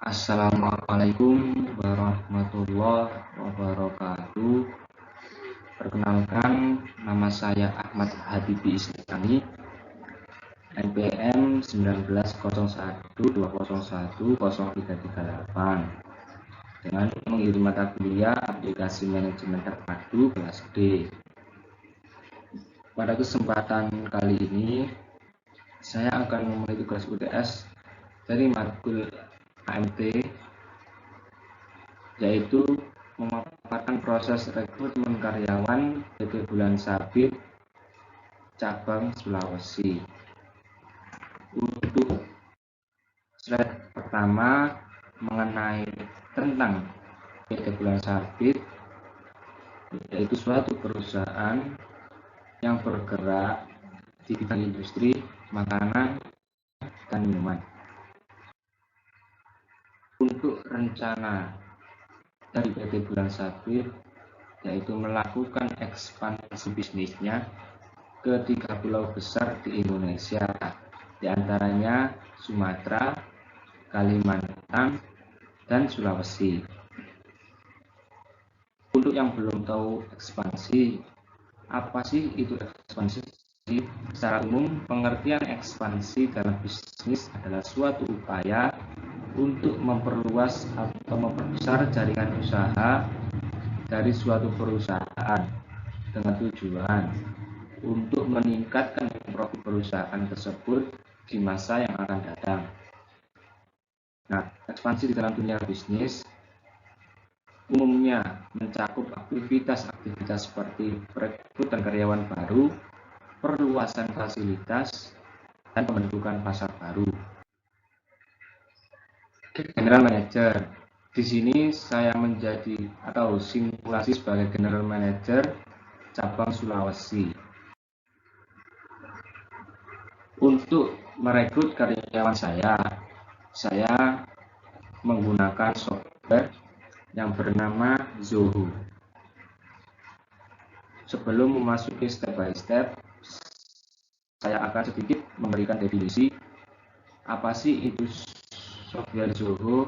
Assalamualaikum warahmatullahi wabarakatuh. Perkenalkan, nama saya Ahmad Habibi Islami, NPM 1901201038, dengan mengirim mata kuliah aplikasi manajemen terpadu kelas D. Pada kesempatan kali ini, saya akan memulai tugas UTS dari matkul AMT, yaitu memaparkan proses rekrutmen karyawan PT Bulan Sabit cabang Sulawesi. Untuk slide pertama mengenai tentang PT Bulan Sabit, yaitu suatu perusahaan yang bergerak di bidang industri makanan dan minuman. Untuk rencana dari PT Bulan Sabit, yaitu melakukan ekspansi bisnisnya ke 3 pulau besar di Indonesia, diantaranya Sumatera, Kalimantan, dan Sulawesi. Untuk yang belum tahu ekspansi, apa sih itu ekspansi? Secara umum, pengertian ekspansi dalam bisnis adalah suatu upaya untuk memperluas atau memperbesar jaringan usaha dari suatu perusahaan dengan tujuan untuk meningkatkan profit perusahaan tersebut di masa yang akan datang. Nah, ekspansi di dalam dunia bisnis umumnya mencakup aktivitas-aktivitas seperti perekrutan karyawan baru, perluasan fasilitas, dan pembentukan pasar baru. General Manager. Di sini saya menjadi atau simulasi sebagai General Manager cabang Sulawesi. Untuk merekrut karyawan saya menggunakan software yang bernama Zoho. Sebelum memasuki step by step, saya akan sedikit memberikan definisi apa sih itu software Zoho.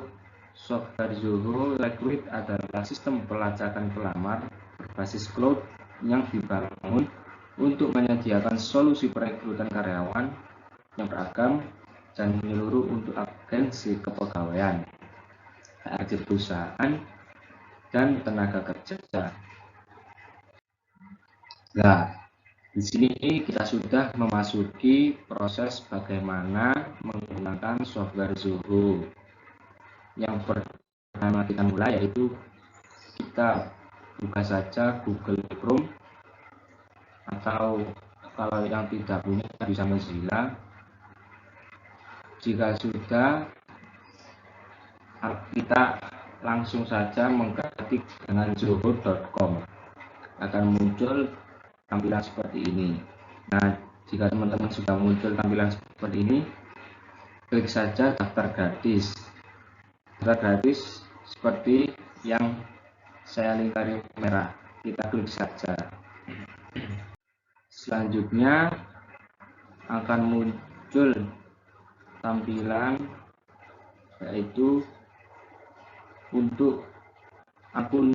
Software Zoho Recruit adalah sistem pelacakan pelamar berbasis cloud yang dibangun untuk menyediakan solusi perekrutan karyawan yang beragam dan menyeluruh untuk agensi kepegawaian, HRD perusahaan, dan tenaga kerja. Nah, di sini kita sudah memasuki proses bagaimana menggunakan software Zoho. Yang pertama kita mulai yaitu kita buka saja Google Chrome, atau kalau yang tidak punya bisa Mozilla. Jika sudah, kita langsung saja mengketik dengan zoho.com, akan muncul tampilan seperti ini. Nah, jika teman-teman sudah muncul tampilan seperti ini, klik saja daftar gratis. Daftar gratis seperti yang saya lingkari merah, kita klik saja. Selanjutnya akan muncul tampilan yaitu untuk akun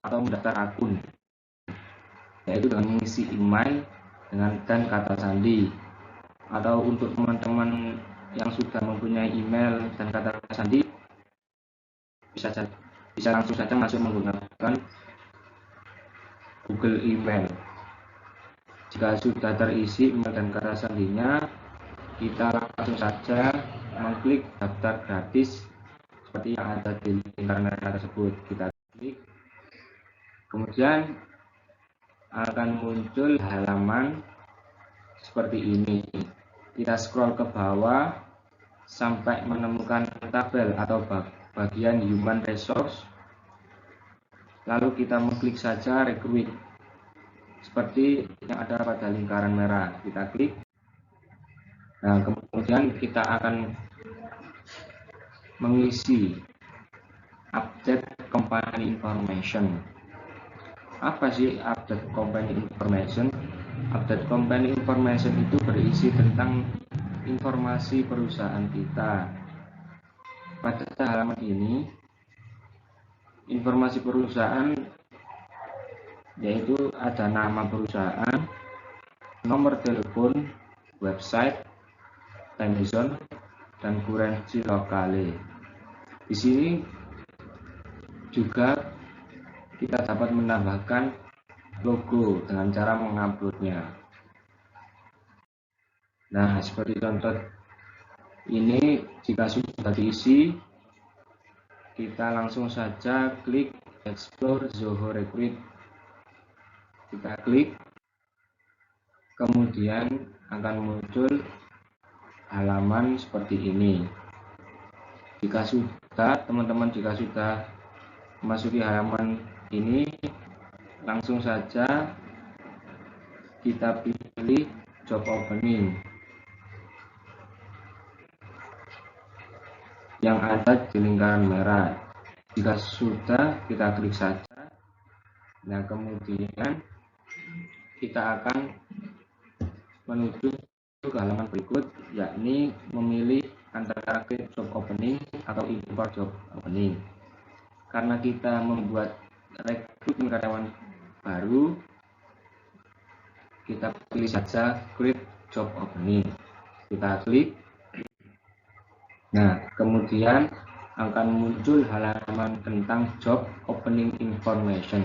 atau mendaftar akun, yaitu dengan mengisi email dan kata sandi. Atau untuk teman-teman yang sudah mempunyai email dan kata sandi, bisa langsung saja masuk menggunakan Google Email. Jika sudah terisi email dan kata sandinya, kita langsung saja mengklik daftar gratis seperti yang ada di internet tersebut. Kita klik, kemudian akan muncul halaman seperti ini. Kita scroll ke bawah sampai menemukan tabel atau bagian Human Resource, lalu kita mengklik saja Recruit seperti yang ada pada lingkaran merah. Kita klik. Nah, kemudian kita akan mengisi update company information. Apa sih update company information? Update company information itu berisi tentang informasi perusahaan kita, Pada halaman ini, informasi perusahaan yaitu ada nama perusahaan, nomor telepon, website, time zone, dan currency lokale. Di sini juga kita dapat menambahkan logo dengan cara menguploadnya. Nah, seperti contoh ini, jika sudah diisi, kita langsung saja klik Explore Zoho Recruit. Kita klik, kemudian akan muncul halaman seperti ini. Jika sudah, teman-teman jika sudah memasuki halaman ini, langsung saja kita pilih job opening yang ada di lingkaran merah. Jika sudah, kita klik saja. Nah, kemudian kita akan menuju ke halaman berikut, yakni memilih antara create job opening atau import job opening. Karena kita membuat rekrutmen karyawan baru, kita pilih saja create job opening. Kita klik. Nah, kemudian akan muncul halaman tentang job opening information.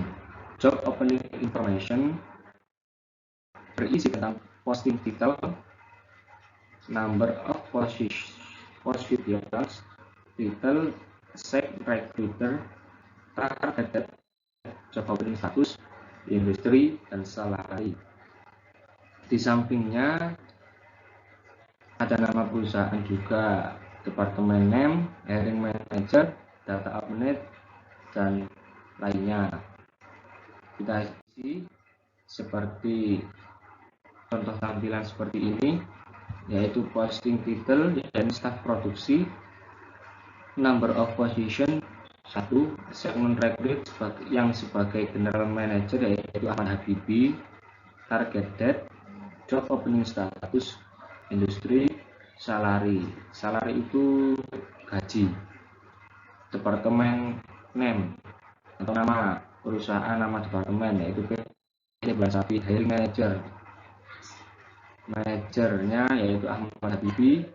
Job opening information berisi tentang posting title, number of positions, title, set recruiter, target job opening status, industri, dan salary. Di sampingnya ada nama perusahaan juga, departemen name, hiring manager, data update, dan lainnya. Kita isi seperti contoh tampilan seperti ini, yaitu posting title dan staff produksi, number of position 1, segment recruit yang sebagai general manager yaitu Ahmad Habibi, target date, job opening status, industri, salary itu gaji, departemen name atau nama perusahaan, nama departemen yaitu PT Bulan Sapi, hiring manajernya yaitu Ahmad Habibi,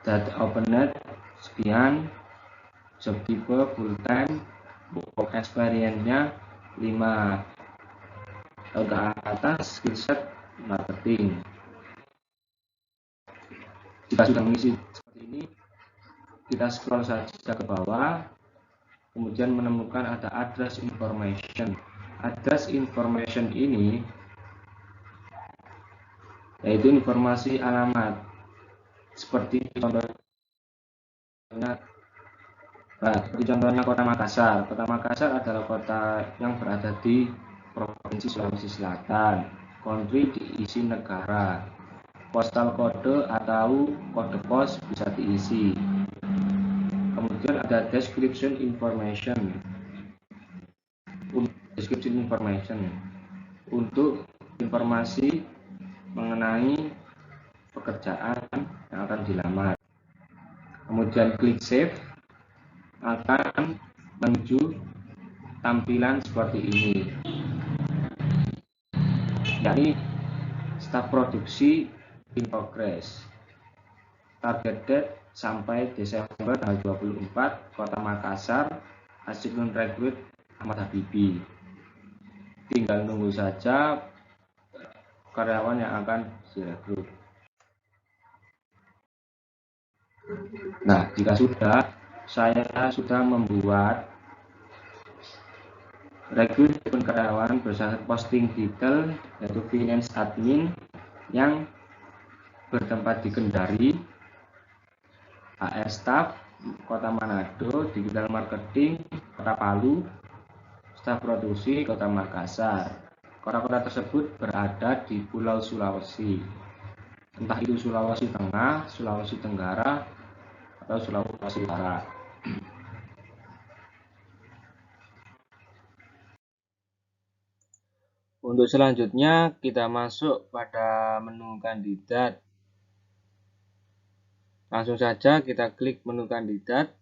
data opened sekian, job tipe full time, work experience-nya 5 tahun ke atas, skill set marketing. Jika sudah mengisi seperti ini, kita scroll saja ke bawah, kemudian menemukan ada address information. Address information ini yaitu informasi alamat, seperti contohnya Kota Makassar. Kota Makassar adalah kota yang berada di Provinsi Sulawesi Selatan. Country diisi negara. Postal kode atau kode pos bisa diisi. Kemudian ada description information untuk informasi mengenai pekerjaan yang akan dilamar. Kemudian klik save, akan menuju tampilan seperti ini, yakni staf produksi in progress, target date sampai Desember tanggal 24, Kota Makassar, Asisten Rekrut Ahmad Habibi. Tinggal nunggu saja karyawan yang akan direkrut. Nah, jika saya sudah membuat rekrutmen karyawan berdasarkan posting title yaitu finance admin yang bertempat di Kendari, HR staff Kota Manado, digital marketing Kota Palu, staf produksi Kota Makassar. Kota-kota tersebut berada di Pulau Sulawesi, entah itu Sulawesi Tengah, Sulawesi Tenggara, atau Sulawesi Utara. Untuk selanjutnya kita masuk pada menu kandidat. Langsung saja kita klik menu kandidat.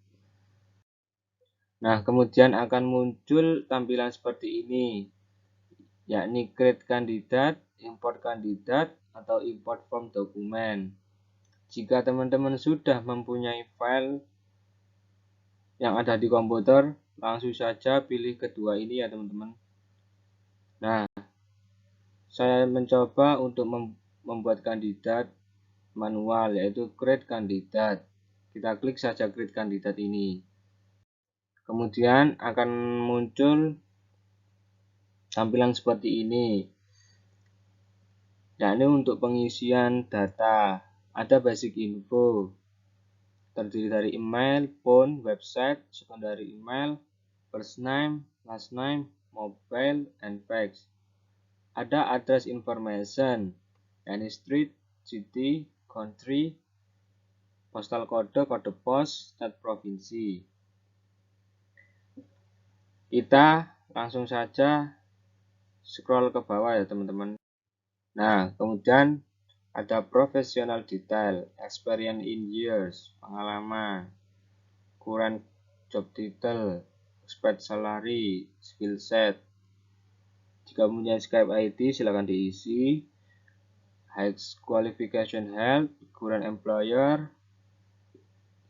Nah, kemudian akan muncul tampilan seperti ini, yakni create kandidat, import kandidat, atau import form dokumen. Jika teman-teman sudah mempunyai file yang ada di komputer, langsung saja pilih kedua ini ya teman-teman. Nah, saya mencoba untuk membuat kandidat manual, yaitu create kandidat. Kita klik saja create kandidat ini. Kemudian akan muncul tampilan seperti ini, yakni untuk pengisian data. Ada basic info, terdiri dari email, phone, website, secondary email, first name, last name, mobile, and fax. Ada address information, yakni street, city, country, postal kode, kode pos, state provinsi. Kita langsung saja scroll ke bawah ya teman-teman. Nah, kemudian ada professional detail, experience in years, pengalaman, current job title, expected salary, skill set. Jika punya Skype ID silakan diisi. Highest qualification held, current employer,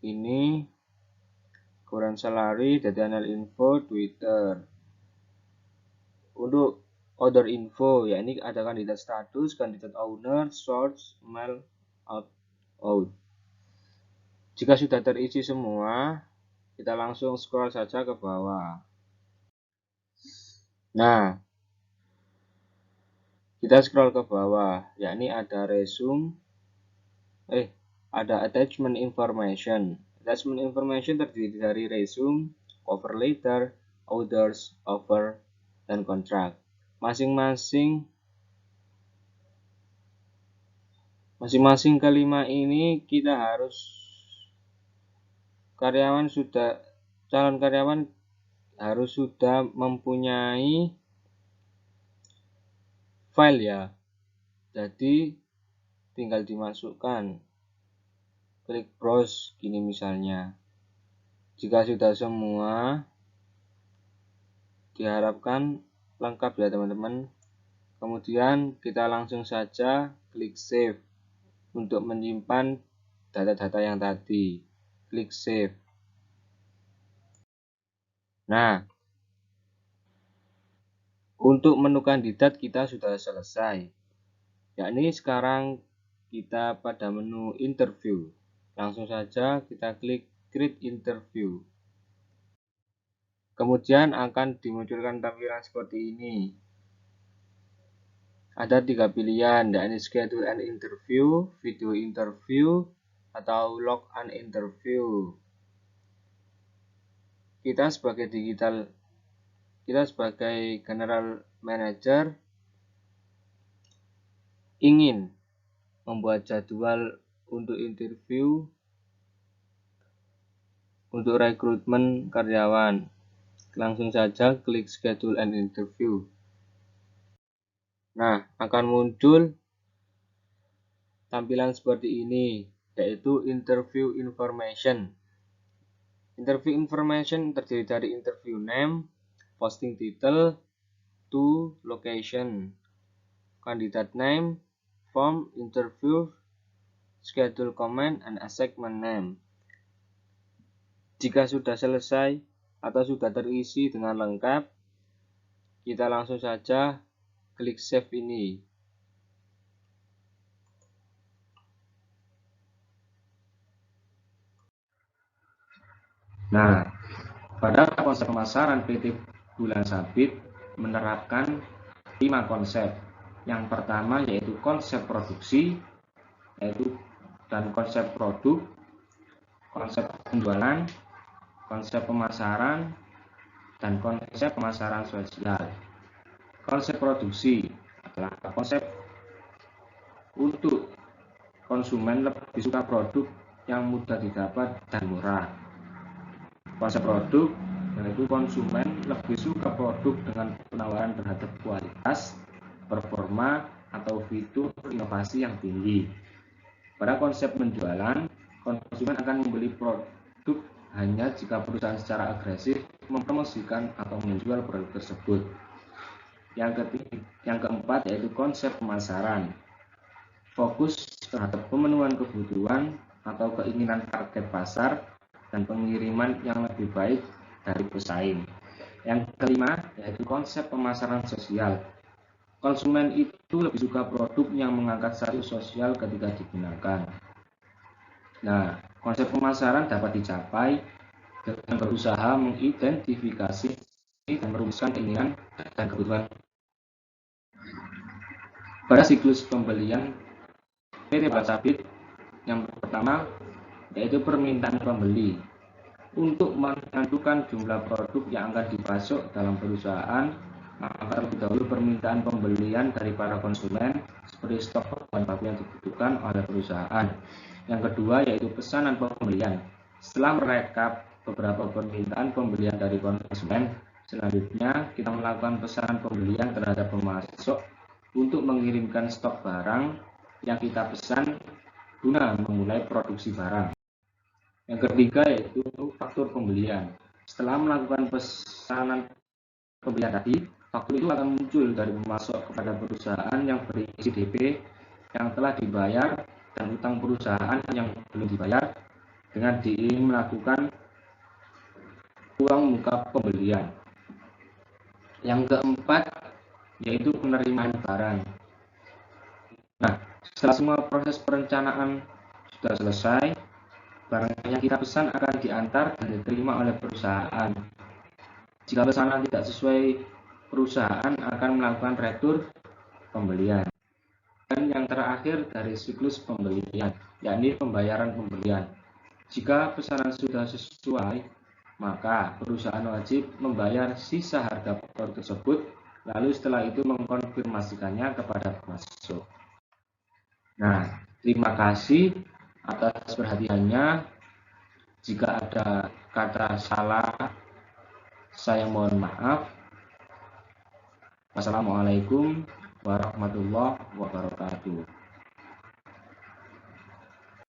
ini current salary, data anal info, Twitter. Untuk other info, ya ini ada kandidat status, kandidat owner, source, mail, out. Jika sudah terisi semua, kita langsung scroll saja ke bawah. Nah, kita scroll ke bawah, yakni ada resume, ada attachment information. Attachment information terdiri dari resume, cover letter, orders, offer, dan kontrak. Masing-masing kelima ini kita harus calon karyawan harus sudah mempunyai file ya. Jadi tinggal dimasukkan. Klik browse gini misalnya. Jika sudah semua, diharapkan lengkap ya teman-teman. Kemudian kita langsung saja klik save untuk menyimpan data-data yang tadi. Klik save. Nah, untuk menu kandidat kita sudah selesai. Yakni sekarang kita pada menu interview. Langsung saja kita klik create interview. Kemudian akan dimunculkan tampilan seperti ini. Ada 3 pilihan, yakni schedule an interview, video interview, atau log an interview. Kita sebagai general manager ingin membuat jadwal untuk interview untuk rekrutmen karyawan. Langsung saja klik schedule an interview. Nah, akan muncul tampilan seperti ini, yaitu interview information. Interview information terdiri dari interview name, posting title, to, location, candidate name, form, interview, schedule comment, and assignment name. Jika sudah selesai atau sudah terisi dengan lengkap, kita langsung saja klik save ini. Nah, pada konsep pemasaran PT Bulan Sabit menerapkan 5 konsep. Yang pertama yaitu konsep produksi, dan konsep produk, konsep penjualan, konsep pemasaran, dan konsep pemasaran sosial. Konsep produksi adalah konsep untuk konsumen lebih suka produk yang mudah didapat dan murah. Konsep produk yaitu konsumen lebih suka produk dengan penawaran terhadap kualitas, performa, atau fitur inovasi yang tinggi. Pada konsep penjualan, konsumen akan membeli produk hanya jika perusahaan secara agresif mempromosikan atau menjual produk tersebut. Yang keempat yaitu konsep pemasaran. Fokus terhadap pemenuhan kebutuhan atau keinginan target pasar dan pengiriman yang lebih baik dari pesaing. Yang kelima yaitu konsep pemasaran sosial. Konsumen itu lebih suka produk yang mengangkat status sosial ketika digunakan. Nah, konsep pemasaran dapat dicapai dengan berusaha mengidentifikasi dan merumuskan keinginan dan kebutuhan. Pada siklus pembelian PT Sabit, yang pertama yaitu permintaan pembeli. Untuk menentukan jumlah produk yang akan dipasok dalam perusahaan, maka terlebih dahulu permintaan pembelian dari para konsumen seperti stok bahan baku yang dibutuhkan oleh perusahaan. Yang kedua yaitu pesanan pembelian. Setelah merekap beberapa permintaan pembelian dari konsumen, selanjutnya kita melakukan pesanan pembelian terhadap pemasok untuk mengirimkan stok barang yang kita pesan guna memulai produksi barang. Yang ketiga yaitu faktur pembelian. Setelah melakukan pesanan pembelian tadi, faktur itu akan muncul dari pemasok kepada perusahaan yang berisi DP yang telah dibayar dan utang perusahaan yang belum dibayar dengan diiringi melakukan uang muka pembelian. Yang keempat yaitu penerimaan barang. Nah, setelah semua proses perencanaan sudah selesai, barang yang kita pesan akan diantar dan diterima oleh perusahaan. Jika pesanan tidak sesuai, perusahaan akan melakukan retur pembelian. Dan yang terakhir dari siklus pembelian, yakni pembayaran pembelian. Jika pesanan sudah sesuai, maka perusahaan wajib membayar sisa harga produk tersebut, lalu setelah itu mengkonfirmasikannya kepada pemasok. Nah, terima kasih atas perhatiannya. Jika ada kata salah, saya mohon maaf. Wassalamualaikum warahmatullahi wabarakatuh.